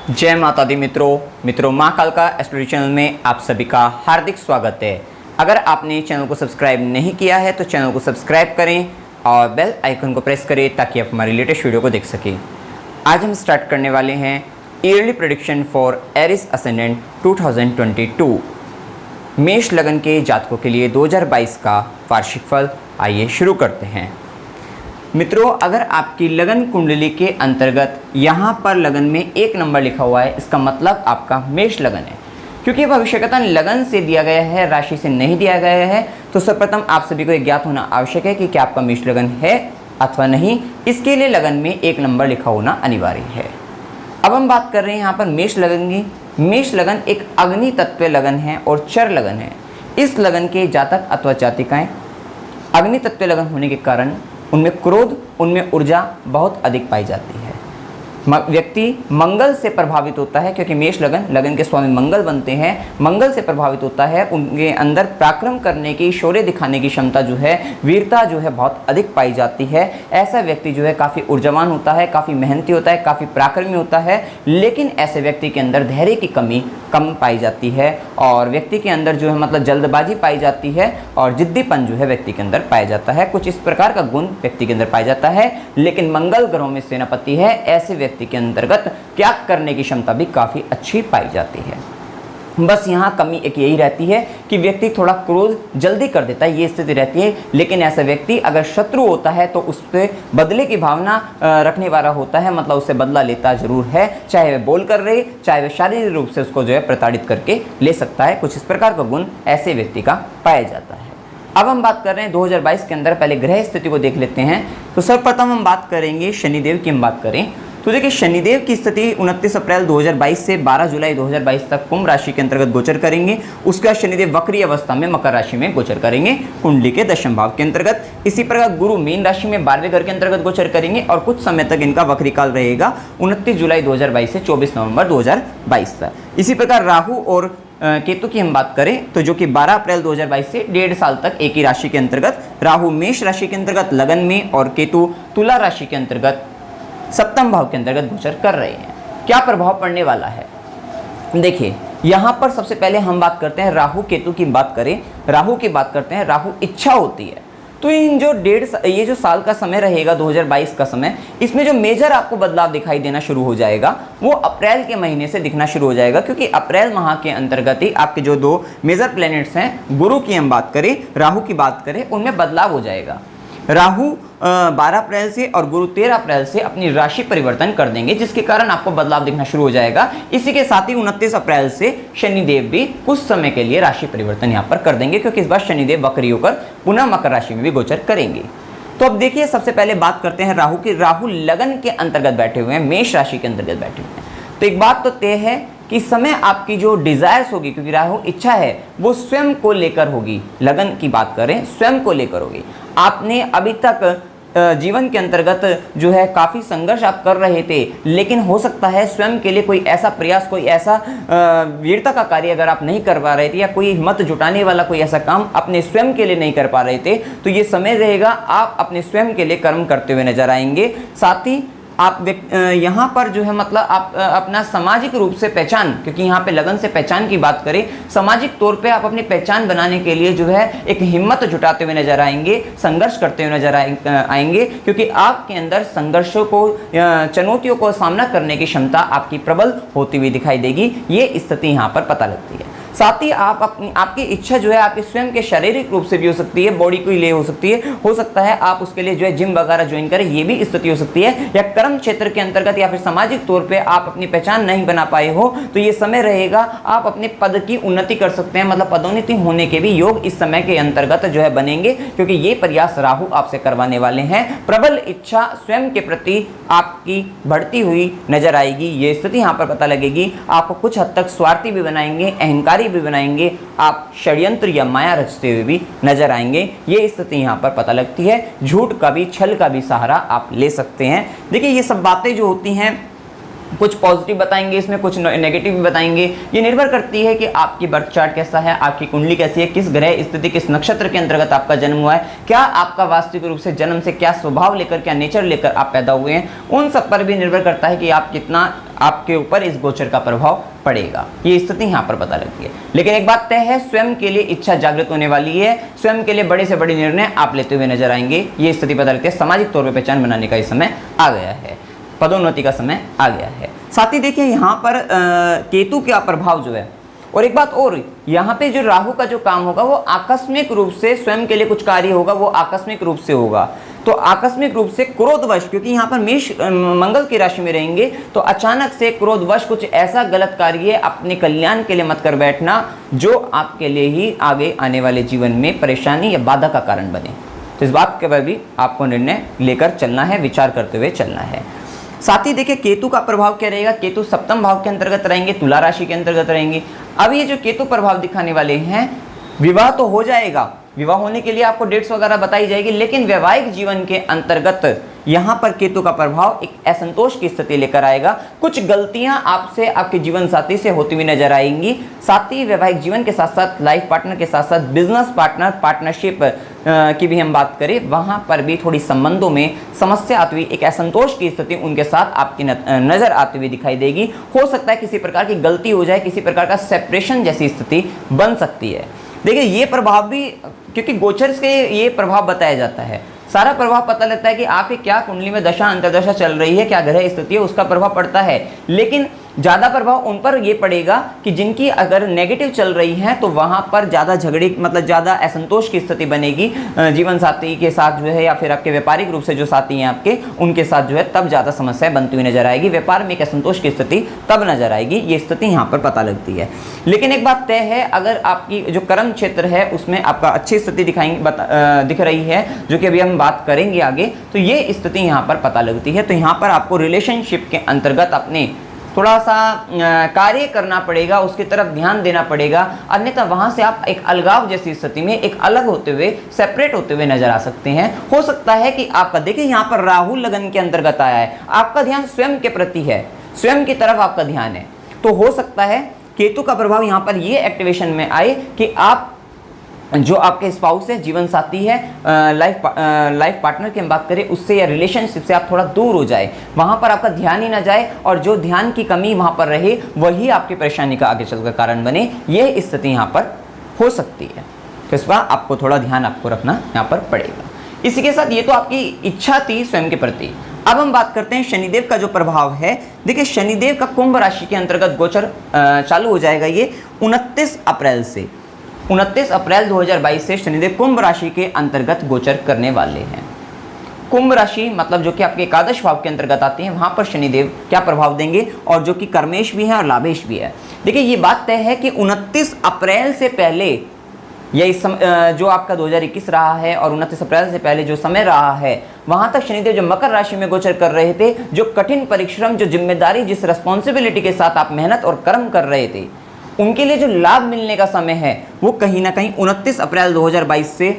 जय माता दी मित्रों माँ कालका एस्ट्रोलॉजी चैनल में आप सभी का हार्दिक स्वागत है। अगर आपने चैनल को सब्सक्राइब नहीं किया है तो चैनल को सब्सक्राइब करें और बेल आइकन को प्रेस करें ताकि आप हमारी लेटेस्ट वीडियो को देख सकें। आज हम स्टार्ट करने वाले हैं early prediction for Aries ascendant 2022 मेष लगन के जातकों के लिए 2022 का वार्षिक फल। आइए शुरू करते हैं। मित्रों, अगर आपकी लगन कुंडली के अंतर्गत यहाँ पर लगन में 1 नंबर लिखा हुआ है, इसका मतलब आपका मेष लगन है। क्योंकि भविष्यकथन लगन से दिया गया है, राशि से नहीं दिया गया है, तो सर्वप्रथम आप सभी को एक ज्ञात होना आवश्यक है कि क्या आपका मेष लगन है अथवा नहीं। इसके लिए लगन में 1 नंबर लिखा होना अनिवार्य है। अब हम बात कर रहे हैं यहाँ पर मेष लगन की। मेष लगन एक अग्नि तत्व लगन है और चर लगन है। इस लगन के जातक अथवा जातिकाएं अग्नि तत्व लगन होने के कारण उनमें क्रोध, उनमें ऊर्जा बहुत अधिक पाई जाती है। व्यक्ति मंगल से प्रभावित होता है, क्योंकि मेष लगन के स्वामी मंगल बनते हैं। मंगल से प्रभावित होता है, उनके अंदर पराक्रम करने की, शौर्य दिखाने की क्षमता जो है, वीरता जो है बहुत अधिक पाई जाती है। ऐसा व्यक्ति जो है काफ़ी ऊर्जावान होता है, काफ़ी मेहनती होता है, काफ़ी पराक्रमी होता है। लेकिन ऐसे व्यक्ति के अंदर धैर्य की कमी कम पाई जाती है और व्यक्ति के अंदर जो है मतलब जल्दबाजी पाई जाती है और जिद्दीपन जो है व्यक्ति के अंदर पाया जाता है। कुछ इस प्रकार का गुण व्यक्ति के अंदर पाया जाता है। लेकिन मंगल ग्रहों में सेनापति है, ऐसे व्यक्ति के अंतर्गत त्याग करने की क्षमता भी काफ़ी अच्छी पाई जाती है। बस यहाँ कमी एक यही रहती है कि व्यक्ति थोड़ा क्रोध जल्दी कर देता है, ये स्थिति रहती है। लेकिन ऐसा व्यक्ति अगर शत्रु होता है तो उस पर बदले की भावना रखने वाला होता है, मतलब उससे बदला लेता जरूर है। चाहे वह बोल कर रहे, चाहे वह शारीरिक रूप से उसको जो है प्रताड़ित करके ले सकता है। कुछ इस प्रकार का गुण ऐसे व्यक्ति का पाया जाता है। अब हम बात कर रहे हैं 2022 के अंदर। पहले ग्रह स्थिति को देख लेते हैं। तो सर्वप्रथम हम बात करेंगे शनिदेव की। हम बात करें तो देखिए, शनिदेव की स्थिति 29 अप्रैल 2022 से 12 जुलाई 2022 तक कुंभ राशि के अंतर्गत गोचर करेंगे। उसके बाद शनिदेव वक्री अवस्था में मकर राशि में गोचर करेंगे कुंडली के 10वें भाव के अंतर्गत। इसी प्रकार गुरु मीन राशि में 12वें घर के अंतर्गत गोचर करेंगे और कुछ समय तक इनका वक्री काल रहेगा, 29 जुलाई 2022 से 24 नवंबर 2022 तक। इसी प्रकार राहु और केतु की हम बात करें तो जो कि 12 अप्रैल 2022 से 1.5 साल तक एक ही राशि के अंतर्गत, राहु मेष राशि के अंतर्गत लगन में और केतु तुला राशि के अंतर्गत 7वें भाव के अंतर्गत गोचर कर रहे हैं। क्या प्रभाव पड़ने वाला है, देखिए यहाँ पर सबसे पहले हम बात करते हैं राहु केतु की बात करें। राहु की बात करते हैं, राहु इच्छा होती है। तो इन जो ये जो साल का समय रहेगा 2022 का समय, इसमें जो मेजर आपको बदलाव दिखाई देना शुरू हो जाएगा वो अप्रैल के महीने से दिखना शुरू हो जाएगा। क्योंकि अप्रैल माह के अंतर्गत ही आपके जो 2 मेजर प्लैनेट्स हैं, गुरु की हम बात करें, राहु की बात करें, उनमें बदलाव हो जाएगा। राहु 12 अप्रैल से और गुरु 13 अप्रैल से अपनी राशि परिवर्तन कर देंगे, जिसके कारण आपको बदलाव दिखना शुरू हो जाएगा। इसी के साथ ही 29 अप्रैल से शनिदेव भी कुछ समय के लिए राशि परिवर्तन यहाँ पर कर देंगे, क्योंकि इस बार शनिदेव वक्री होकर पुनः मकर राशि में भी गोचर करेंगे। तो अब देखिए, सबसे पहले बात करते हैं राहु की। राहु लगन के अंतर्गत बैठे हुए हैं, मेष राशि के अंतर्गत बैठे हुए हैं। तो एक बात तो तय है कि समय आपकी जो डिजायर्स होगी, क्योंकि राहु इच्छा है, वो स्वयं को लेकर होगी। लगन की बात करें, स्वयं को लेकर होगी। आपने अभी तक जीवन के अंतर्गत जो है काफ़ी संघर्ष आप कर रहे थे, लेकिन हो सकता है स्वयं के लिए कोई ऐसा प्रयास, कोई ऐसा वीरता का कार्य अगर आप नहीं कर पा रहे थे, या कोई हिम्मत जुटाने वाला कोई ऐसा काम अपने स्वयं के लिए नहीं कर पा रहे थे, तो ये समय रहेगा आप अपने स्वयं के लिए कर्म करते हुए नजर आएंगे। साथ ही आप यहाँ पर जो है मतलब आप अपना सामाजिक रूप से पहचान, क्योंकि यहाँ पे लगन से पहचान की बात करें, सामाजिक तौर पे आप अपनी पहचान बनाने के लिए जो है एक हिम्मत जुटाते हुए नजर आएंगे, संघर्ष करते हुए नजर आएंगे। क्योंकि आपके अंदर संघर्षों को, चुनौतियों को सामना करने की क्षमता आपकी प्रबल होती हुई दिखाई देगी। ये स्थिति यहाँ पर पता लगती है। साथ ही आप आपकी इच्छा जो है आपके स्वयं के शारीरिक रूप से भी हो सकती है, बॉडी को लिए हो सकती है। हो सकता है आप उसके लिए जो है जिम वगैरह ज्वाइन करें, ये भी स्थिति हो सकती है। या कर्म क्षेत्र के अंतर्गत या फिर सामाजिक तौर पे आप अपनी पहचान नहीं बना पाए हो, तो ये समय रहेगा आप अपने पद की उन्नति कर सकते हैं, मतलब पदोन्नति होने के भी योग इस समय के अंतर्गत जो है बनेंगे। क्योंकि ये प्रयास राहु आपसे करवाने वाले हैं। प्रबल इच्छा स्वयं के प्रति आपकी बढ़ती हुई नजर आएगी, ये स्थिति यहाँ पर पता लगेगी। आपको कुछ हद तक स्वार्थी भी बनाएंगे, अहंकारी भी बनाएंगे, आप षड्यंत्र या माया रचते हुए भी नजर आएंगे। ये स्थिति यहाँ पर पता लगती है। झूठ का भी, छल का भी सहारा आप ले सकते हैं। देखिए, ये सब बातें जो होती हैं कुछ पॉजिटिव बताएंगे, इसमें कुछ नेगेटिव भी बताएंगे। ये निर्भर करती है कि आपकी बर्थ चार्ट कैसा है, आपकी कुंडली कैसी है, किस ग्रह स्थिति, किस नक्षत्र के अंतर्गत आपका जन्म हुआ है, क्या आपका वास्तविक रूप से जन्म से क्या स्वभाव लेकर, क्या नेचर लेकर आप पैदा हुए हैं। उन सब पर भी निर्भर करता है कि आप कितना आपके ऊपर इस गोचर का प्रभाव पड़ेगा। ये स्थिति यहाँ पर पता लगती है। लेकिन एक बात तय है, स्वयं के लिए इच्छा जागृत होने वाली है, स्वयं के लिए बड़े से बड़े निर्णय आप लेते हुए नजर आएंगे। ये स्थिति पता लगती है। सामाजिक तौर पर पहचान बनाने का ये समय आ गया है, पदोन्नति का समय आ गया है। साथ ही देखिए यहाँ पर केतु का प्रभाव जो है, और एक बात और, यहाँ पे जो राहु का जो काम होगा वो आकस्मिक रूप से स्वयं के लिए कुछ कार्य होगा, वो आकस्मिक रूप से होगा। तो आकस्मिक रूप से क्रोधवश, क्योंकि यहाँ पर मेष मंगल की राशि में रहेंगे, तो अचानक से क्रोधवश कुछ ऐसा गलत कार्य अपने कल्याण के लिए मत कर बैठना जो आपके लिए ही आगे आने वाले जीवन में परेशानी या बाधा का कारण बने। तो इस बात के पर भी आपको निर्णय लेकर चलना है, विचार करते हुए चलना है। साथ ही देखिए केतु का प्रभाव क्या रहेगा, केतु सप्तम भाव के अंतर्गत रहेंगे, तुला राशि के अंतर्गत रहेंगे। अब ये जो केतु प्रभाव दिखाने वाले हैं, विवाह तो हो जाएगा, विवाह होने के लिए आपको डेट्स वगैरह बताई जाएगी, लेकिन वैवाहिक जीवन के अंतर्गत यहाँ पर केतु का प्रभाव एक असंतोष की स्थिति लेकर आएगा। कुछ गलतियां आपसे, आपके जीवन साथी से होती हुई नजर आएंगी। साथ ही वैवाहिक जीवन के साथ साथ लाइफ पार्टनर के साथ साथ बिजनेस पार्टनर, पार्टनरशिप की भी हम बात करें, वहां पर भी थोड़ी संबंधों में समस्या आती हुई, एक असंतोष की स्थिति उनके साथ आपकी नजर आती हुई दिखाई देगी। हो सकता है किसी प्रकार की गलती हो जाए, किसी प्रकार का सेपरेशन जैसी स्थिति बन सकती है। देखिए ये प्रभाव भी, क्योंकि गोचर से ये प्रभाव बताया जाता है, सारा प्रभाव पता लगता है कि आपकी क्या कुंडली में दशा अंतर्दशा चल रही है, क्या ग्रह स्थिति है, उसका प्रभाव पड़ता है। लेकिन ज़्यादा प्रभाव उन पर ये पड़ेगा कि जिनकी अगर नेगेटिव चल रही है, तो वहाँ पर ज़्यादा झगड़े, मतलब ज़्यादा असंतोष की स्थिति बनेगी जीवन साथी के साथ जो है, या फिर आपके व्यापारिक रूप से जो साथी हैं आपके, उनके साथ जो है तब ज़्यादा समस्याएं बनती हुई नजर आएगी। व्यापार में एक असंतोष की स्थिति तब नजर आएगी, ये स्थिति यहाँ पर पता लगती है। लेकिन एक बात तय है, अगर आपकी जो कर्म क्षेत्र है उसमें आपका अच्छी स्थिति दिख रही है, जो कि अभी हम बात करेंगे आगे, तो ये स्थिति यहाँ पर पता लगती है। तो यहाँ पर आपको रिलेशनशिप के अंतर्गत अपने थोड़ा सा कार्य करना पड़ेगा, उसकी तरफ ध्यान देना पड़ेगा, अन्यथा वहां से आप एक अलगाव जैसी स्थिति में एक अलग होते हुए, सेपरेट होते हुए नजर आ सकते हैं। हो सकता है कि आपका, देखिए यहाँ पर राहु लगन के अंतर्गत आया है, आपका ध्यान स्वयं के प्रति है, स्वयं की तरफ आपका ध्यान है। तो हो सकता है केतु का प्रभाव यहाँ पर ये एक्टिवेशन में आए कि आप जो आपके स्पाउस है, जीवन साथी है, लाइफ पार्टनर की हम बात करें, उससे या रिलेशनशिप से आप थोड़ा दूर हो जाए, वहाँ पर आपका ध्यान ही ना जाए, और जो ध्यान की कमी वहाँ पर रहे वही आपकी परेशानी का आगे चलकर कारण बने। ये स्थिति यहाँ पर हो सकती है। तो इस पर आपको थोड़ा ध्यान आपको रखना यहाँ पर पड़ेगा। इसी के साथ ये तो आपकी इच्छा थी स्वयं के प्रति। अब हम बात करते हैं शनिदेव का जो प्रभाव है। देखिए शनिदेव का कुंभ राशि के अंतर्गत गोचर चालू हो जाएगा ये 29 अप्रैल से। 29 अप्रैल 2022 से शनिदेव कुंभ राशि के अंतर्गत गोचर करने वाले हैं। कुंभ राशि मतलब जो कि आपके एकादश भाव के अंतर्गत आती है, वहां पर शनिदेव क्या प्रभाव देंगे, और जो कि कर्मेश भी है और लाभेश भी है। देखिए ये बात तय है कि 29 अप्रैल से पहले, या इस जो आपका 2021 रहा है और 29 अप्रैल से पहले जो समय रहा है, वहां तक शनिदेव जो मकर राशि में गोचर कर रहे थे, जो कठिन परिश्रम, जो जिम्मेदारी, जिस रिस्पॉन्सिबिलिटी के साथ आप मेहनत और कर्म कर रहे थे, उनके लिए जो लाभ मिलने का समय है वो कहीं ना कहीं 29 अप्रैल 2022 से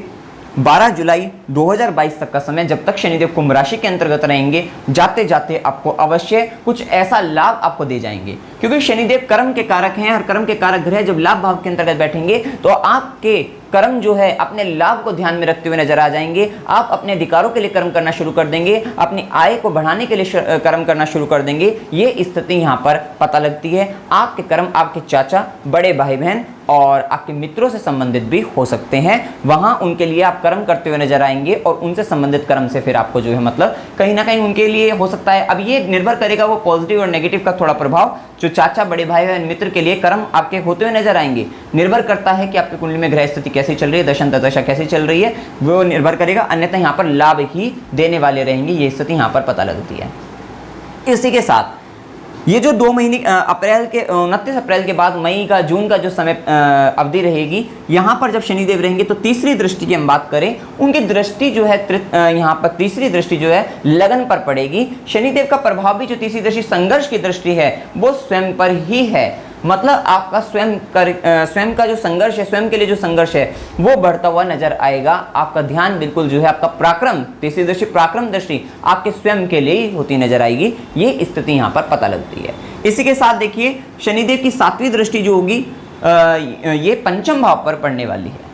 12 जुलाई 2022 तक का समय, जब तक शनिदेव कुंभ राशि के अंतर्गत रहेंगे, जाते जाते आपको अवश्य कुछ ऐसा लाभ आपको दे जाएंगे। क्योंकि शनिदेव कर्म के कारक हैं, और कर्म के कारक ग्रह जब लाभ भाव के अंतर्गत बैठेंगे तो आपके कर्म जो है अपने लाभ को ध्यान में रखते हुए नजर आ जाएंगे। आप अपने अधिकारों के लिए कर्म करना शुरू कर देंगे, अपनी आय को बढ़ाने के लिए कर्म करना शुरू कर देंगे। ये स्थिति यहाँ पर पता लगती है। आपके कर्म आपके चाचा, बड़े भाई बहन और आपके मित्रों से संबंधित भी हो सकते हैं, वहां उनके लिए आप कर्म करते हुए नजर आएंगे, और उनसे संबंधित कर्म से फिर आपको जो है मतलब कहीं ना कहीं उनके लिए हो सकता है। अब ये निर्भर करेगा वो पॉजिटिव और नेगेटिव का थोड़ा प्रभाव, जो चाचा, बड़े भाई बहन, मित्र के लिए कर्म आपके होते हुए नजर आएंगे। निर्भर करता है कि आपकी कुंडली में ग्रह स्थिति कैसी चल रही है, दशा कैसी चल रही है, वो निर्भर करेगा। अन्यथा यहाँ पर लाभ ही देने वाले रहेंगे, ये स्थिति यहाँ पर पता लगती है। इसी के साथ ये जो 2 महीने अप्रैल के 29 अप्रैल के बाद मई का, जून का जो समय अवधि रहेगी, यहाँ पर जब शनिदेव रहेंगे तो तीसरी दृष्टि की हम बात करें, उनकी दृष्टि जो है यहाँ पर तीसरी दृष्टि जो है लगन पर पड़ेगी। शनिदेव का प्रभाव भी जो तीसरी दृष्टि संघर्ष की दृष्टि है वो स्वयं पर ही है। मतलब आपका स्वयं का जो संघर्ष है, स्वयं के लिए जो संघर्ष है वो बढ़ता हुआ नजर आएगा। आपका ध्यान बिल्कुल जो है आपका पराक्रम, तीसरी दृष्टि पराक्रम दृष्टि आपके स्वयं के लिए ही होती नजर आएगी। ये स्थिति यहाँ पर पता लगती है। इसी के साथ देखिए शनिदेव की 7वीं दृष्टि जो होगी ये पंचम भाव पर पड़ने वाली है।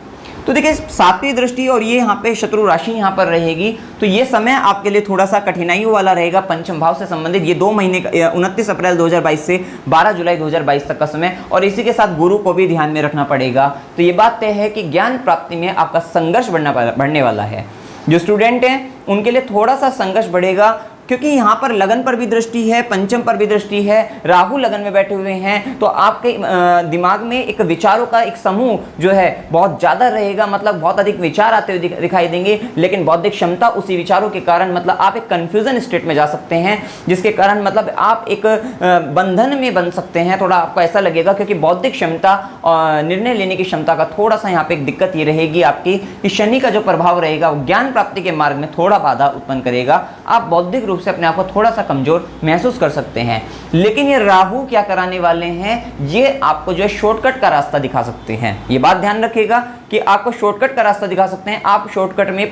तो देखिए सातवीं दृष्टि और ये यहाँ पे शत्रु राशि यहाँ पर रहेगी, तो ये समय आपके लिए थोड़ा सा कठिनाइयों वाला रहेगा पंचम भाव से संबंधित। ये 2 महीने का 29 अप्रैल 2022 से 12 जुलाई 2022 तक का समय, और इसी के साथ गुरु को भी ध्यान में रखना पड़ेगा। तो ये बात तय है कि ज्ञान प्राप्ति में आपका संघर्ष बढ़ने वाला है। जो स्टूडेंट हैं उनके लिए थोड़ा सा संघर्ष बढ़ेगा, क्योंकि यहाँ पर लगन पर भी दृष्टि है, पंचम पर भी दृष्टि है, राहु लगन में बैठे हुए हैं, तो आपके दिमाग में एक विचारों का एक समूह जो है बहुत ज़्यादा रहेगा, मतलब बहुत अधिक विचार आते हुए दिखाई देंगे, लेकिन बौद्धिक क्षमता उसी विचारों के कारण मतलब आप एक कन्फ्यूजन स्टेट में जा सकते हैं, जिसके कारण मतलब आप एक बंधन में बन सकते हैं। थोड़ा आपको ऐसा लगेगा, क्योंकि बौद्धिक क्षमता और निर्णय लेने की क्षमता का थोड़ा सा यहाँ पे एक दिक्कत ये रहेगी आपकी कि शनि का जो प्रभाव रहेगा वो ज्ञान प्राप्ति के मार्ग में थोड़ा बाधा उत्पन्न करेगा। आप बौद्धिक से अपने आप को थोड़ा सा कमजोर महसूस कर सकते हैं। लेकिन ये राहु क्या कराने वाले हैं, ये आपको जो है शॉर्टकट का रास्ता दिखा सकते हैं। ये बात ध्यान रखिएगा कि आपको शॉर्टकट का रास्ता दिखा सकते हैं। आप शॉर्टकट में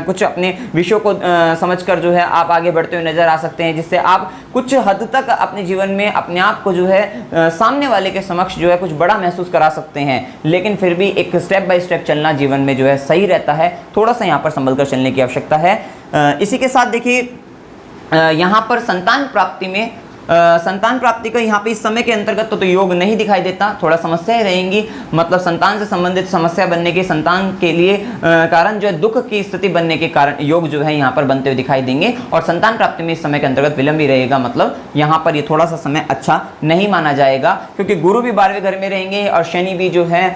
कुछ अपने विषयों को समझकर जो है आप आगे बढ़ते हुए नजर आ सकते हैं, जिससे आप कुछ हद तक अपने जीवन में अपने आप को जो है सामने वाले के समक्ष जो है कुछ बड़ा महसूस करा सकते हैं। लेकिन फिर भी एक स्टेप बाय स्टेप चलना जीवन में जो है सही रहता है, थोड़ा सा यहाँ पर संभल कर चलने की आवश्यकता है। इसी के साथ देखिए यहाँ पर संतान प्राप्ति में संतान प्राप्ति का यहाँ पे इस समय के अंतर्गत तो योग नहीं दिखाई देता, थोड़ा समस्याएं रहेंगी, मतलब संतान से संबंधित समस्या बनने के, संतान के लिए कारण जो है दुख की स्थिति बनने के कारण योग जो है यहाँ पर बनते हुए दिखाई देंगे। और संतान प्राप्ति में इस समय के अंतर्गत विलंब ही रहेगा, मतलब यहाँ पर ये थोड़ा सा समय अच्छा नहीं माना जाएगा, क्योंकि गुरु भी 12वें घर में रहेंगे और शनि भी जो है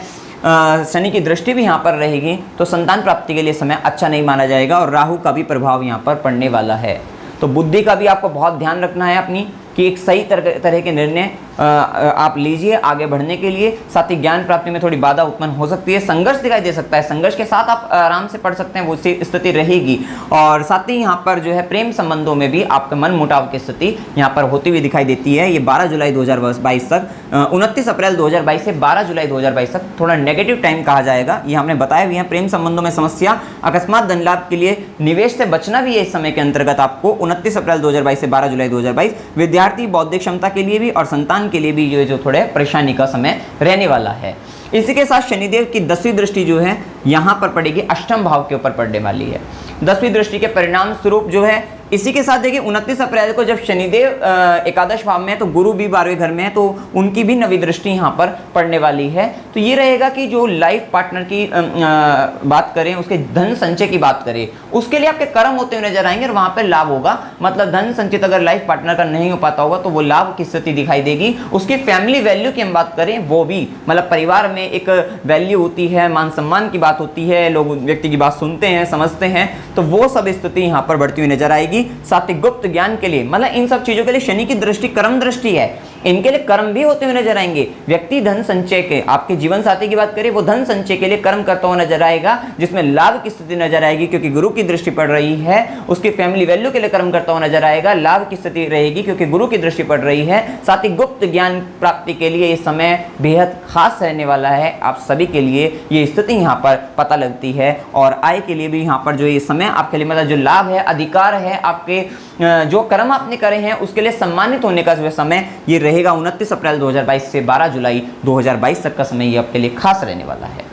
शनि की दृष्टि भी यहाँ पर रहेगी, तो संतान प्राप्ति के लिए समय अच्छा नहीं माना जाएगा। और राहु का भी प्रभाव यहाँ पर पड़ने वाला है, तो बुद्धि का भी आपको बहुत ध्यान रखना है अपनी, कि एक सही तरह के निर्णय आप लीजिए आगे बढ़ने के लिए। साथ ही ज्ञान प्राप्ति में थोड़ी बाधा उत्पन्न हो सकती है, संघर्ष दिखाई दे सकता है, संघर्ष के साथ आप आराम से पढ़ सकते हैं, वो स्थिति रहेगी। और साथ ही यहाँ पर जो है प्रेम संबंधों में भी आपका मन मुटाव की स्थिति यहाँ पर होती हुई दिखाई देती है। ये 12 जुलाई 2022 तक 29 अप्रैल 2022 से 12 जुलाई 2022 तक थोड़ा नेगेटिव टाइम कहा जाएगा, ये हमने बताया भी है। प्रेम संबंधों में समस्या, अकस्मात धन लाभ के लिए निवेश से बचना भी है इस समय के अंतर्गत आपको 29 अप्रैल 2022 से 12 जुलाई 2022। विद्यार्थी बौद्धिक क्षमता के लिए भी और संतान के लिए भी जो थोड़े परेशानी का समय रहने वाला है। इसी के साथ शनिदेव की 10वीं दृष्टि जो है यहाँ पर पड़ेगी, अष्टम भाव के ऊपर पड़ने वाली है। 10वीं दृष्टि के परिणाम स्वरूप जो है इसी के साथ देखिए 29 अप्रैल को जब शनिदेव एकादश भाव में है, तो गुरु भी 12वें घर में है, तो उनकी भी 9वीं दृष्टि यहाँ पर पड़ने वाली है। तो ये रहेगा कि जो लाइफ पार्टनर की बात करें, उसके धन संचय की बात करें, उसके लिए आपके कर्म होते हुए नजर आएंगे और वहां पर लाभ होगा। मतलब धन संचित अगर लाइफ पार्टनर का नहीं हो पाता होगा तो वो लाभ की स्थिति दिखाई देगी। उसकी फैमिली वैल्यू की हम बात करें, वो भी मतलब परिवार में एक वैल्यू होती है, मान सम्मान की बात होती है, लोग व्यक्ति की बात सुनते हैं, समझते हैं, तो वो सब स्थिति यहाँ पर बढ़ती हुई नजर आएगी। साथ ही गुप्त ज्ञान के लिए, मतलब इन सब चीजों के लिए शनि की दृष्टि कर्म दृष्टि है, इनके लिए कर्म भी होते हुए नजर आएंगे। व्यक्ति धन संचय के, आपके जीवन साथी की बात करें, वो धन संचय के लिए कर्म करता हुआ नजर आएगा, जिसमें लाभ की स्थिति नजर आएगी, क्योंकि गुरु की दृष्टि पड़ रही है। उसकी फैमिली वैल्यू के लिए कर्म करता हुआ नजर आएगा, लाभ की स्थिति रहेगी क्योंकि गुरु की दृष्टि पड़ रही है। साथ ही गुप्त ज्ञान प्राप्ति के लिए ये समय बेहद खास रहने वाला है, आप सभी के लिए ये स्थिति यहाँ पर पता लगती है। और आय के लिए भी यहाँ पर जो ये समय आपके लिए मतलब जो लाभ है, अधिकार है, आपके जो कर्म आपने करे हैं उसके लिए सम्मानित होने का जो समय ये रहेगा 29 अप्रैल 2022 से 12 जुलाई 2022 तक का समय ये आपके लिए खास रहने वाला है।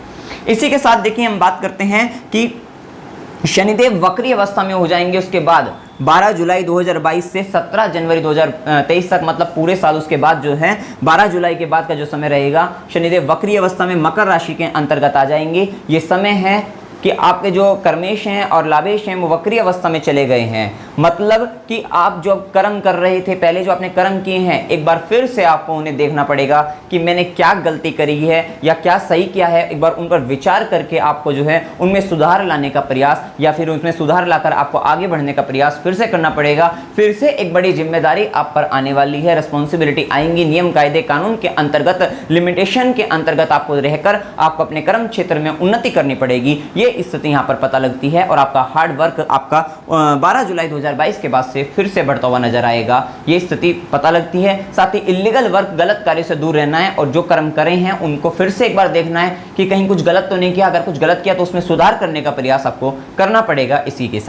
इसी के साथ देखिए हम बात करते हैं कि शनिदेव वक्री अवस्था में हो जाएंगे उसके बाद 12 जुलाई 2022 से 17 जनवरी 2023 तक, मतलब पूरे साल उसके बाद जो है 12 जुलाई के बाद का जो समय रहेगा, शनिदेव वक्री अवस्था में मकर राशि के अंतर्गत आ जाएंगे। ये समय है कि आपके जो कर्मेश हैं और लाभेश हैं वो वक्री अवस्था में चले गए हैं। मतलब कि आप जो कर्म कर रहे थे, पहले जो आपने कर्म किए हैं, एक बार फिर से आपको उन्हें देखना पड़ेगा कि मैंने क्या गलती करी है या क्या सही किया है। एक बार उन पर विचार करके आपको जो है उनमें सुधार लाने का प्रयास या फिर उसमें सुधार लाकर आपको आगे बढ़ने का प्रयास फिर से करना पड़ेगा। फिर से एक बड़ी जिम्मेदारी आप पर आने वाली है, रिस्पॉन्सिबिलिटी आएंगी। नियम कायदे कानून के अंतर्गत, लिमिटेशन के अंतर्गत आपको रहकर आपको अपने कर्म क्षेत्र में उन्नति करनी पड़ेगी। ये स्थिति यहाँ पर पता लगती है और आपका हार्ड वर्क आपका 12 जुलाई 2022 के बाद से फिर से बढ़ता हुआ नजर आएगा, ये स्थिति पता लगती है। साथ ही इलीगल वर्क, गलत कार्य से दूर रहना है और जो कर्म करे हैं उनको फिर से एक बार देखना है कि कहीं कुछ गलत तो नहीं किया। अगर कुछ गलत किया तो उसमें सुधार करने का प्रयास आपको करना पड़ेगा। इसी के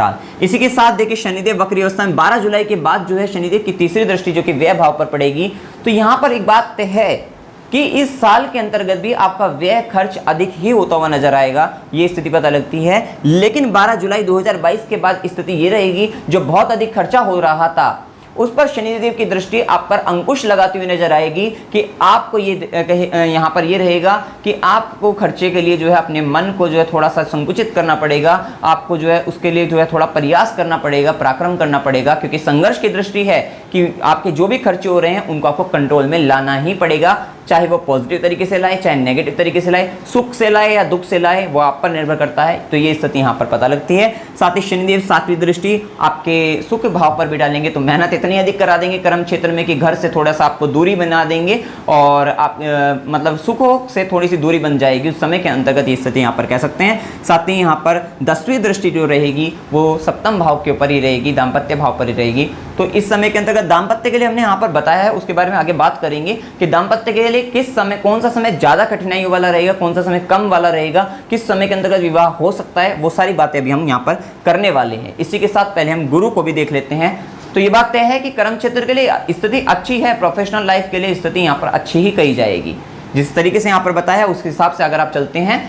साथ देखिए शनिदेव वक्री अवस्था में 12 जुलाई के बाद जो है शनिदेव की तीसरी दृष्टि जो कि व्यय भाव पर पड़ेगी। तो यहाँ पर एक बात है कि इस साल के अंतर्गत भी आपका व्यय खर्च अधिक ही होता हुआ नजर आएगा, ये स्थिति पता लगती है। लेकिन 12 जुलाई 2022 के बाद स्थिति ये रहेगी, जो बहुत अधिक खर्चा हो रहा था उस पर शनिदेव की दृष्टि आप पर अंकुश लगाती हुई नजर आएगी कि आपको ये यहाँ पर ये रहेगा कि आपको खर्चे के लिए जो है अपने मन को जो है थोड़ा सा संकुचित करना पड़ेगा, आपको जो है उसके लिए जो है थोड़ा प्रयास करना पड़ेगा, पराक्रम करना पड़ेगा, क्योंकि संघर्ष की दृष्टि है कि आपके जो भी खर्चे हो रहे हैं उनको आपको कंट्रोल में लाना ही पड़ेगा, चाहे वो पॉजिटिव तरीके से लाए चाहे नेगेटिव तरीके से लाए, सुख से लाए या दुख से लाए, वो आप पर निर्भर करता है। तो ये स्थिति यहाँ पर पता लगती है। साथ ही शनिदेव 7वीं दृष्टि आपके सुख भाव पर भी डालेंगे, तो मेहनत इतनी अधिक करा देंगे कर्म क्षेत्र में कि घर से थोड़ा सा आपको दूरी बना देंगे और आप मतलब सुखों से थोड़ी सी दूरी बन जाएगी उस समय के अंतर्गत, ये स्थिति यहाँ पर कह सकते हैं। साथ ही यहाँ पर 10वीं दृष्टि जो रहेगी वो सप्तम भाव के ऊपर ही रहेगी, दाम्पत्य भाव पर ही रहेगी। तो इस समय के अंतर्गत दाम्पत्य के लिए हमने यहाँ पर बताया है, उसके बारे में आगे बात करेंगे कि दाम्पत्य के लिए किस समय, कौन सा समय ज्यादा कठिनाइयों वाला रहेगा, कौन सा समय कम वाला रहेगा, किस समय के अंतर्गत विवाह हो सकता है, वो सारी बातें अभी हम यहाँ पर करने वाले हैं। इसी के साथ पहले हम गुरु को भी देख लेते हैं। तो ये बात तय है कि कर्म क्षेत्र के लिए स्थिति अच्छी है, प्रोफेशनल लाइफ के लिए स्थिति यहाँ पर अच्छी ही कही जाएगी। जिस तरीके से यहाँ पर बताया उस हिसाब से अगर आप चलते हैं,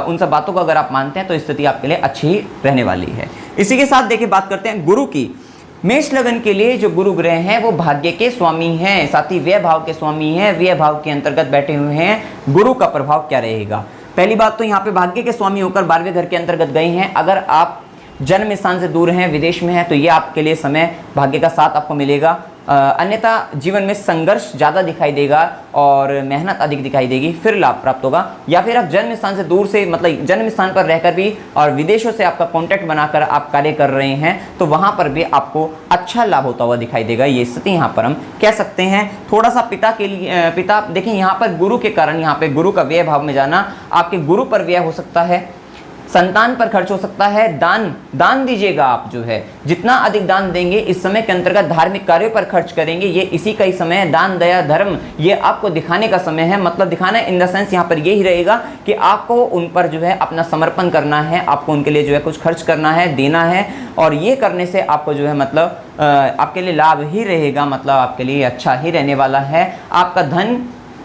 उन सब बातों को अगर आप मानते हैं तो स्थिति आपके लिए अच्छी ही रहने वाली है। इसी के साथ देखिए बात करते हैं गुरु की। मेष लगन के लिए जो गुरु ग्रह हैं वो भाग्य के स्वामी हैं, साथ ही व्यय भाव के स्वामी हैं। व्यय भाव के अंतर्गत बैठे हुए हैं, गुरु का प्रभाव क्या रहेगा। पहली बात तो यहाँ पे भाग्य के स्वामी होकर 12वें घर के अंतर्गत गए हैं। अगर आप जन्म स्थान से दूर हैं, विदेश में हैं, तो ये आपके लिए समय भाग्य का साथ आपको मिलेगा। अन्यथा जीवन में संघर्ष ज़्यादा दिखाई देगा और मेहनत अधिक दिखाई देगी, फिर लाभ प्राप्त होगा। या फिर आप जन्म स्थान से दूर से, मतलब जन्म स्थान पर रहकर भी और विदेशों से आपका कॉन्टैक्ट बनाकर आप कार्य कर रहे हैं, तो वहाँ पर भी आपको अच्छा लाभ होता हुआ दिखाई देगा। ये स्थिति यहाँ पर हम कह सकते हैं। थोड़ा सा पिता के लिए, पिता देखिए यहाँ पर गुरु के कारण, यहाँ पे गुरु का व्यय भाव में जाना, आपके गुरु पर व्यय हो सकता है, संतान पर खर्च हो सकता है। दान दीजिएगा आप, जो है जितना अधिक दान देंगे इस समय के अंतर्गत धार्मिक कार्यों पर खर्च करेंगे, ये इसी का ही समय है। दान दया धर्म ये आपको दिखाने का समय है, मतलब दिखाना इन द सेंस यहाँ पर यही रहेगा कि आपको उन पर जो है अपना समर्पण करना है, आपको उनके लिए जो है कुछ खर्च करना है, देना है, और ये करने से आपको जो है मतलब आपके लिए लाभ ही रहेगा, मतलब आपके लिए अच्छा ही रहने वाला है। आपका धन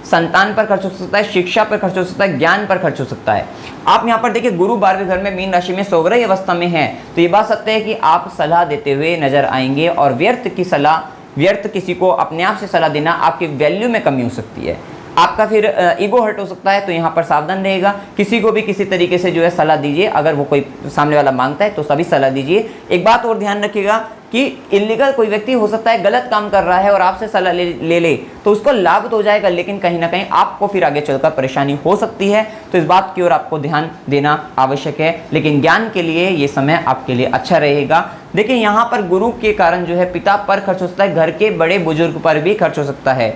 संतान पर खर्च हो सकता है, शिक्षा पर खर्च हो सकता है, ज्ञान पर खर्च हो सकता है। आप यहाँ पर देखिए गुरु 12वें घर में मीन राशि में सोवरई अवस्था में है, तो ये बात सत्य है कि आप सलाह देते हुए नजर आएंगे और व्यर्थ किसी को अपने आप से सलाह देना आपकी वैल्यू में कमी हो सकती है, आपका फिर ईगो हर्ट हो सकता है। तो यहाँ पर सावधान रहेगा। किसी को भी किसी तरीके से जो है सलाह दीजिए, अगर वो कोई सामने वाला मांगता है तो सभी सलाह दीजिए। एक बात और ध्यान रखिएगा कि इलीगल कोई व्यक्ति हो सकता है गलत काम कर रहा है और आपसे सलाह ले तो उसको लाभ तो हो जाएगा, लेकिन कहीं ना कहीं आपको फिर आगे चलकर परेशानी हो सकती है। तो इस बात की ओर आपको ध्यान देना आवश्यक है। लेकिन ज्ञान के लिए ये समय आपके लिए अच्छा रहेगा। देखिए यहाँ पर गुरु के कारण जो है पिता पर खर्च हो सकता है, घर के बड़े बुजुर्ग पर भी खर्च हो सकता है,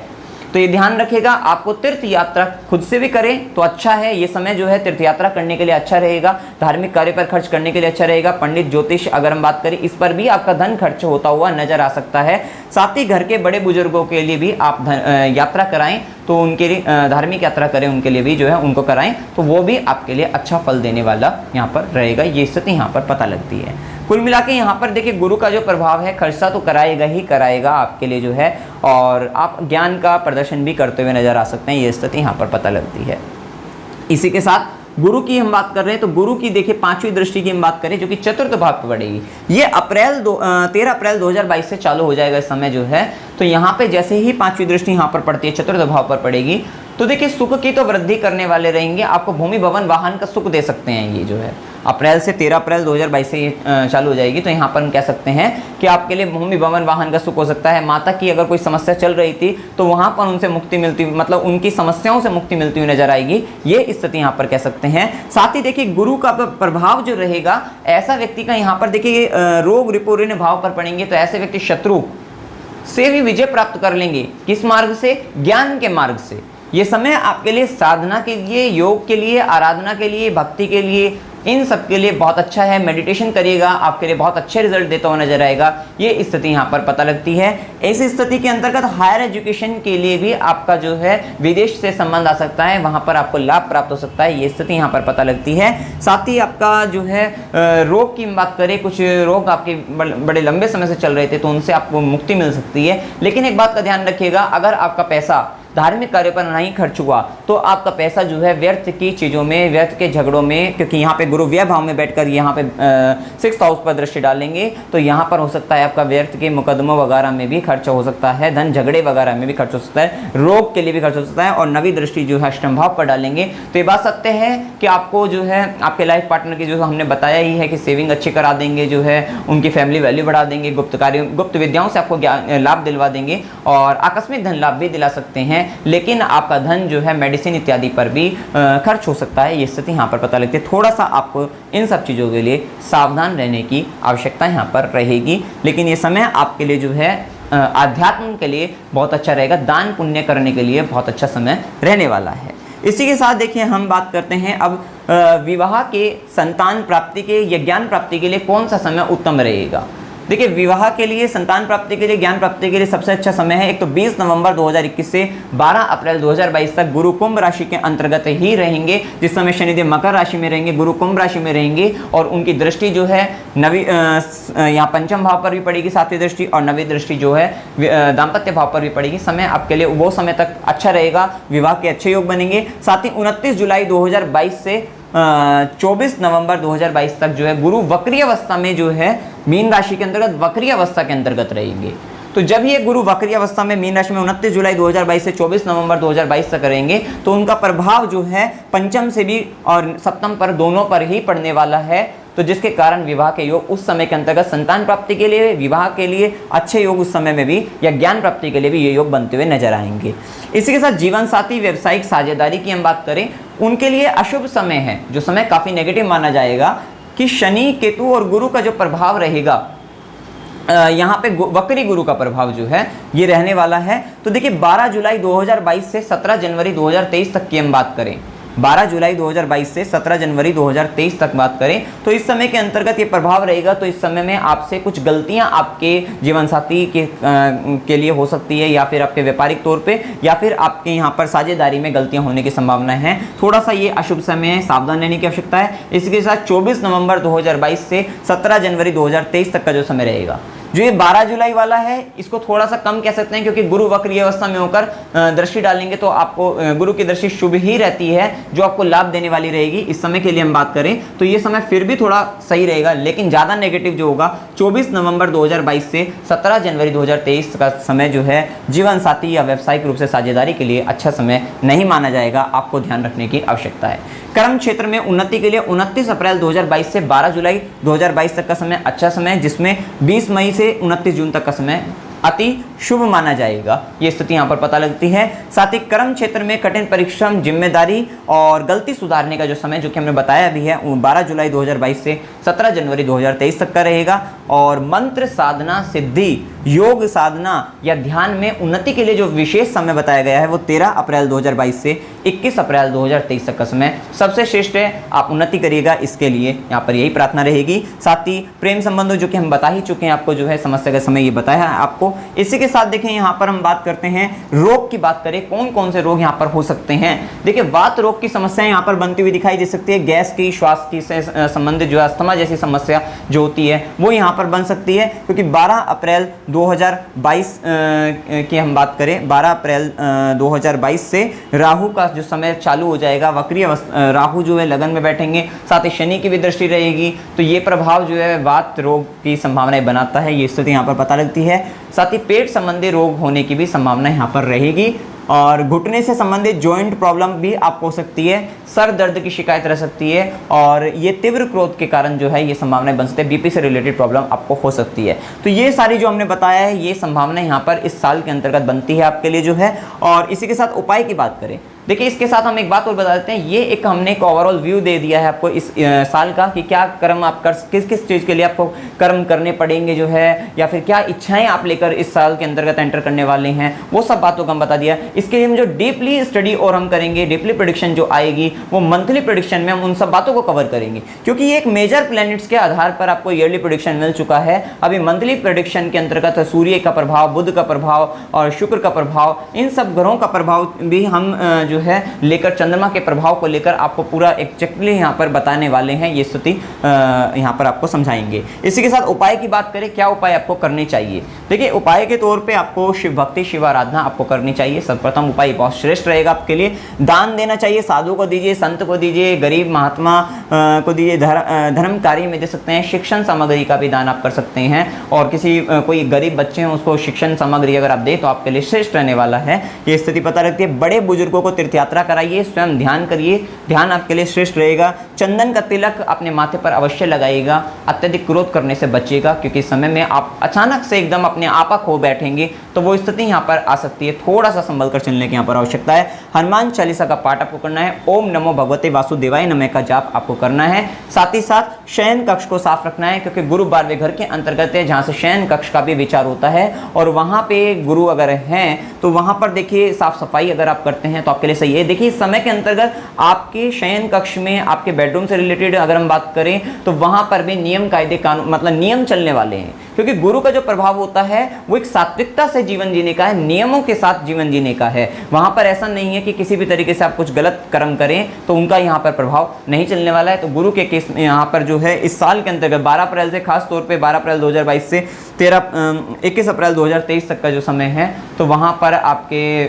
तो ये ध्यान रखिएगा। आपको तीर्थ यात्रा खुद से भी करें तो अच्छा है, ये समय जो है तीर्थ यात्रा करने के लिए अच्छा रहेगा, धार्मिक कार्य पर खर्च करने के लिए अच्छा रहेगा। पंडित ज्योतिष अगर हम बात करें, इस पर भी आपका धन खर्च होता हुआ नजर आ सकता है। साथ ही घर के बड़े बुजुर्गों के लिए भी आप यात्रा कराएं, तो उनके लिए धार्मिक यात्रा करें, उनके लिए भी जो है उनको कराएं, तो वो भी आपके लिए अच्छा फल देने वाला यहाँ पर रहेगा। ये स्थिति यहाँ पर पता लगती है। कुल मिला के यहाँ पर देखिए गुरु का जो प्रभाव है, खर्चा तो कराएगा ही कराएगा आपके लिए जो है, और आप ज्ञान का प्रदर्शन भी करते हुए नजर आ सकते हैं। ये स्थिति यहाँ पर पता लगती है। इसी के साथ गुरु की हम बात कर रहे हैं, तो गुरु की देखिए 5वीं दृष्टि की हम बात करें जो कि चतुर्थ भाव पर पड़ेगी। ये 13 अप्रैल 2022 से चालू हो जाएगा इस समय जो है। तो यहाँ पे जैसे ही 5वीं दृष्टि यहाँ पर पड़ती है, चतुर्थ भाव पर पड़ेगी, तो देखिए सुख की तो वृद्धि करने वाले रहेंगे, आपको भूमि भवन वाहन का सुख दे सकते हैं। ये जो है अप्रैल से 13 अप्रैल 2022 से ये चालू हो जाएगी। तो यहाँ पर हम कह सकते हैं कि आपके लिए भूमि भवन वाहन का सुख हो सकता है। माता की अगर कोई समस्या चल रही थी तो वहाँ पर उनसे मुक्ति मिलती, मतलब उनकी समस्याओं से मुक्ति मिलती हुई नजर आएगी, ये स्थिति यहाँ पर कह सकते हैं। साथ ही देखिए गुरु का प्रभाव जो रहेगा, ऐसा व्यक्ति का यहाँ पर देखिए रोग रिपोऋण भाव पर पड़ेंगे, तो ऐसे व्यक्ति शत्रु से भी विजय प्राप्त कर लेंगे। किस मार्ग से? ज्ञान के मार्ग से। ये समय आपके लिए साधना के लिए, योग के लिए, आराधना के लिए, भक्ति के लिए, इन सब के लिए बहुत अच्छा है। मेडिटेशन करिएगा, आपके लिए बहुत अच्छे रिजल्ट देता हुआ नजर आएगा। ये स्थिति यहाँ पर पता लगती है। ऐसी स्थिति के अंतर्गत हायर एजुकेशन के लिए भी आपका जो है विदेश से संबंध आ सकता है, वहाँ पर आपको लाभ प्राप्त हो सकता है। ये स्थिति यहाँ पर पता लगती है। साथ ही आपका जो है रोग की बात करें, कुछ रोग आपके बड़े लंबे समय से चल रहे थे, तो उनसे आपको मुक्ति मिल सकती है। लेकिन एक बात का ध्यान रखिएगा, अगर आपका पैसा धार्मिक कार्यों पर नहीं खर्च हुआ तो आपका पैसा जो है व्यर्थ की चीज़ों में, व्यर्थ के झगड़ों में, क्योंकि यहाँ पे गुरु व्यय भाव में बैठकर यहाँ पे 6th हाउस पर दृष्टि डालेंगे तो यहाँ पर हो सकता है आपका व्यर्थ के मुकदमों वगैरह में भी खर्च हो सकता है, धन झगड़े वगैरह में भी खर्च हो सकता है, रोग के लिए भी खर्च हो सकता है। और नवी दृष्टि जो है अष्टम भाव पर डालेंगे तो ये बात सत्य है कि आपको जो है आपके लाइफ पार्टनर की जो हमने बताया ही है कि सेविंग अच्छी करा देंगे, जो है उनकी फैमिली वैल्यू बढ़ा देंगे, गुप्त विद्याओं से आपको लाभ दिलवा देंगे और आकस्मिक धन लाभ भी दिला सकते हैं। लेकिन आपका धन जो है मेडिसिन इत्यादि पर भी खर्च हो सकता है, ये स्थिति यहाँ पर पता लगती है। थोड़ा सा आपको इन सब चीज़ों के लिए सावधान रहने की आवश्यकता यहाँ पर रहेगी। लेकिन ये समय आपके लिए जो है आध्यात्म के लिए बहुत अच्छा रहेगा, दान पुण्य करने के लिए बहुत अच्छा समय रहने वाला है। इसी के साथ देखिए हम बात करते हैं अब विवाह के, संतान प्राप्ति के या ज्ञान प्राप्ति के लिए कौन सा समय उत्तम रहेगा। देखिए विवाह के लिए, संतान प्राप्ति के लिए, ज्ञान प्राप्ति के लिए सबसे अच्छा समय है एक तो 20 नवंबर 2021 से 12 अप्रैल 2022 तक गुरु कुंभ राशि के अंतर्गत ही रहेंगे, जिस समय शनिदेव मकर राशि में रहेंगे, गुरु कुंभ राशि में रहेंगे और उनकी दृष्टि जो है यहाँ पंचम भाव पर भी पड़ेगी, 7वीं दृष्टि, और 9वीं दृष्टि जो है दाम्पत्य भाव पर भी पड़ेगी। समय आपके लिए वो समय तक अच्छा रहेगा, विवाह के अच्छे योग बनेंगे। साथ ही 29 जुलाई 2022 से 24 नवंबर 2022 तक जो है गुरु वक्री अवस्था में जो है मीन राशि के अंतर्गत वक्री अवस्था के अंतर्गत रहेंगे। तो जब ये गुरु वक्री अवस्था में मीन राशि में 29 जुलाई 2022 से 24 नवंबर 2022 तक रहेंगे तो उनका प्रभाव जो है पंचम से भी और सप्तम पर दोनों पर ही पड़ने वाला है, तो जिसके कारण विवाह के योग उस समय के अंतर्गत संतान प्राप्ति के लिए, विवाह के लिए अच्छे योग उस समय में भी या ज्ञान प्राप्ति के लिए भी ये योग बनते हुए नजर आएंगे। इसी के साथ जीवन साथी, व्यावसायिक साझेदारी की हम बात करें, उनके लिए अशुभ समय है, जो समय काफ़ी नेगेटिव माना जाएगा कि शनि, केतु और गुरु का जो प्रभाव रहेगा, यहाँ पे वक्री गुरु का प्रभाव जो है ये रहने वाला है। तो देखिए 12 जुलाई 2022 से 17 जनवरी 2023 तक की हम बात करें, 12 जुलाई 2022 से 17 जनवरी 2023 तक बात करें तो इस समय के अंतर्गत ये प्रभाव रहेगा। तो इस समय में आपसे कुछ गलतियां आपके जीवन साथी के लिए हो सकती है, या फिर आपके व्यापारिक तौर पे, या फिर आपके यहाँ पर साझेदारी में गलतियां होने की संभावना है। थोड़ा सा ये अशुभ समय है, सावधान रहने की आवश्यकता है। इसके साथ 24 नवंबर 2022 से 17 जनवरी 2023 तक का जो समय रहेगा, जो ये 12 जुलाई वाला है, इसको थोड़ा सा कम कह सकते हैं क्योंकि गुरु वक्री अवस्था में होकर दृष्टि डालेंगे तो आपको गुरु की दृष्टि शुभ ही रहती है, जो आपको लाभ देने वाली रहेगी। इस समय के लिए हम बात करें तो ये समय फिर भी थोड़ा सही रहेगा, लेकिन ज़्यादा नेगेटिव जो होगा 24 नवंबर 2022 से 17 जनवरी 2023 का समय जो है जीवन साथी या व्यावसायिक रूप से साझेदारी के लिए अच्छा समय नहीं माना जाएगा, आपको ध्यान रखने की आवश्यकता है। कर्म क्षेत्र में उन्नति के लिए 29 अप्रैल 2022 से 12 जुलाई 2022 तक का समय अच्छा समय है, जिसमें 20 मई से 29 जून तक का समय अति शुभ माना जाएगा। ये स्थिति यहाँ पर पता लगती है। साथ ही कर्म क्षेत्र में कठिन परिश्रम, जिम्मेदारी और गलती सुधारने का जो समय जो कि हमने बताया भी है 12 जुलाई 2022 से 17 जनवरी 2023 तक का रहेगा। और मंत्र साधना, सिद्धि, योग साधना या ध्यान में उन्नति के लिए जो विशेष समय बताया गया है वो 13 अप्रैल 2022 से 21 अप्रैल 2023 तक का समय सबसे श्रेष्ठ है। आप उन्नति करिएगा, इसके लिए यहाँ पर यही प्रार्थना रहेगी। साथ ही प्रेम संबंधों जो कि हम बता ही चुके हैं आपको, जो है समस्या का समय ये बताया है आपको। इसी के साथ देखें यहाँ पर हम बात करते हैं रोग की बात करें, कौन कौन से रोग यहाँ पर हो सकते हैं। देखिए वात रोग की समस्याएं यहाँ पर बनती हुई दिखाई दे सकती है, गैस की, श्वास की से संबंधित जो है अस्थमा जैसी समस्या जो होती है वो यहाँ पर बन सकती है, क्योंकि 12 अप्रैल 2022 की हम बात करें, 12 अप्रैल 2022 से राहु का जो समय चालू हो जाएगा, वक्री राहु जो है लगन में बैठेंगे, साथ ही शनि की भी दृष्टि रहेगी, तो ये प्रभाव जो है वात रोग की संभावनाएं बनाता है। ये स्थिति यहाँ पर पता लगती है। साथ ही पेट संबंधी रोग होने की भी संभावना यहाँ पर रहेगी और घुटने से संबंधित जॉइंट प्रॉब्लम भी आपको हो सकती है, सर दर्द की शिकायत रह सकती है और ये तीव्र क्रोध के कारण जो है ये संभावनाएं बन सकती है, बीपी से रिलेटेड प्रॉब्लम आपको हो सकती है। तो ये सारी जो हमने बताया है ये संभावनाएं यहाँ पर इस साल के अंतर्गत बनती है आपके लिए जो है। और इसी के साथ उपाय की बात करें, देखिए इसके साथ हम एक बात और बता देते हैं, ये एक हमने एक ओवरऑल व्यू दे दिया है आपको इस साल का कि क्या कर्म आप कर, किस किस चीज़ के लिए आपको कर्म करने पड़ेंगे जो है, या फिर क्या इच्छाएं आप लेकर इस साल के अंतर्गत एंटर करने वाले हैं, वो सब बातों का हम बता दिया। इसके लिए हम जो डीपली स्टडी और हम करेंगे, डीपली प्रेडिक्शन जो आएगी वो मंथली प्रेडिक्शन में हम उन सब बातों को कवर करेंगे, क्योंकि ये एक मेजर प्लैनेट्स के आधार पर आपको ईयरली प्रेडिक्शन मिल चुका है। अभी मंथली प्रेडिक्शन के अंतर्गत सूर्य का प्रभाव, बुध का प्रभाव और शुक्र का प्रभाव, इन सब ग्रहों का प्रभाव भी हम जो है लेकर, चंद्रमा के प्रभाव को लेकर आपको पूरा एक्जैक्टली यहाँ पर बताने वाले हैं, ये स्थिति यहाँ पर आपको समझाएंगे। इसी के साथ उपाय की बात करें, क्या उपाय आपको करने चाहिए। देखिए उपाय के तौर पे आपको शिव भक्ति, शिव आराधना आपको करनी चाहिए। सर्वप्रथम उपाय बहुत श्रेष्ठ रहेगा आपके लिए। दान देना चाहिए, साधु को दीजिए, संत को दीजिए, गरीब महात्मा को दीजिए, धर्म कार्य में दे सकते हैं। शिक्षण सामग्री का भी दान आप कर सकते हैं, और किसी कोई गरीब बच्चे हैं उसको शिक्षण सामग्री अगर आप दें तो आपके लिए श्रेष्ठ रहने वाला है, ये स्थिति पता रखती है। बड़े बुजुर्गों को तीर्थ यात्रा कराइए, स्वयं ध्यान करिए, ध्यान आपके लिए श्रेष्ठ रहेगा। चंदन का तिलक अपने माथे पर अवश्य लगाइएगा। अत्यधिक क्रोध करने से बचिएगा, क्योंकि इस समय में आप अचानक से एकदम अपने आपा खो बैठेंगे तो वो स्थिति यहाँ पर आ सकती है। थोड़ा सा संभल कर चलने की यहाँ पर आवश्यकता है। हनुमान चालीसा का पाठ आपको करना है। ओम नमो भगवते वासुदेवाय नमः का जाप आपको करना है। साथ ही साथ शयन कक्ष को साफ रखना है, क्योंकि गुरु 12वें घर के अंतर्गत है, जहाँ से शयन कक्ष का भी विचार होता है, और वहाँ पे गुरु अगर हैं तो वहाँ पर देखिए साफ सफाई अगर आप करते हैं तो आपके लिए सही है। देखिए इस समय के अंतर्गत आपके शयन कक्ष में, आपके बेडरूम से रिलेटेड अगर हम बात करें तो वहाँ पर भी नियम कायदे कानून, मतलब नियम चलने वाले हैं, क्योंकि गुरु का जो प्रभाव होता है वो एक सात्विकता से जीवन जीने का है, नियमों के साथ जीवन जीने का है। वहाँ पर ऐसा नहीं है कि किसी भी तरीके से आप कुछ गलत कर्म करें तो उनका यहाँ पर प्रभाव नहीं चलने वाला है। तो गुरु के केस में यहाँ पर जो है इस साल के अंतर्गत 12 अप्रैल से, खास तौर पे 12 अप्रैल 2022 से 21 अप्रैल 2023 तक का जो समय है, तो वहाँ पर आपके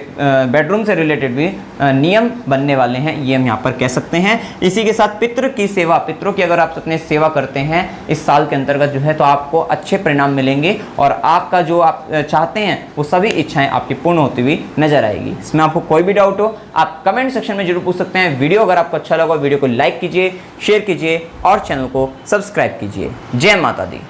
बेडरूम से रिलेटेड भी नियम बनने वाले हैं, ये हम यहाँ पर कह सकते हैं। इसी के साथ पितृ की सेवा, पितरों की अगर आप अपने सेवा करते हैं इस साल के अंतर्गत जो है तो आपको अच्छे परिणाम मिलेंगे, और आपका जो आप चाहते हैं वो सभी इच्छाएं आपकी पूर्ण होती हुई नजर आएगी। इसमें आपको कोई भी डाउट हो आप कमेंट सेक्शन में जरूर पूछ सकते हैं। वीडियो अगर आपको अच्छा लगा, वीडियो को लाइक कीजिए, शेयर कीजिए और चैनल को सब्सक्राइब कीजिए। जय माता दी।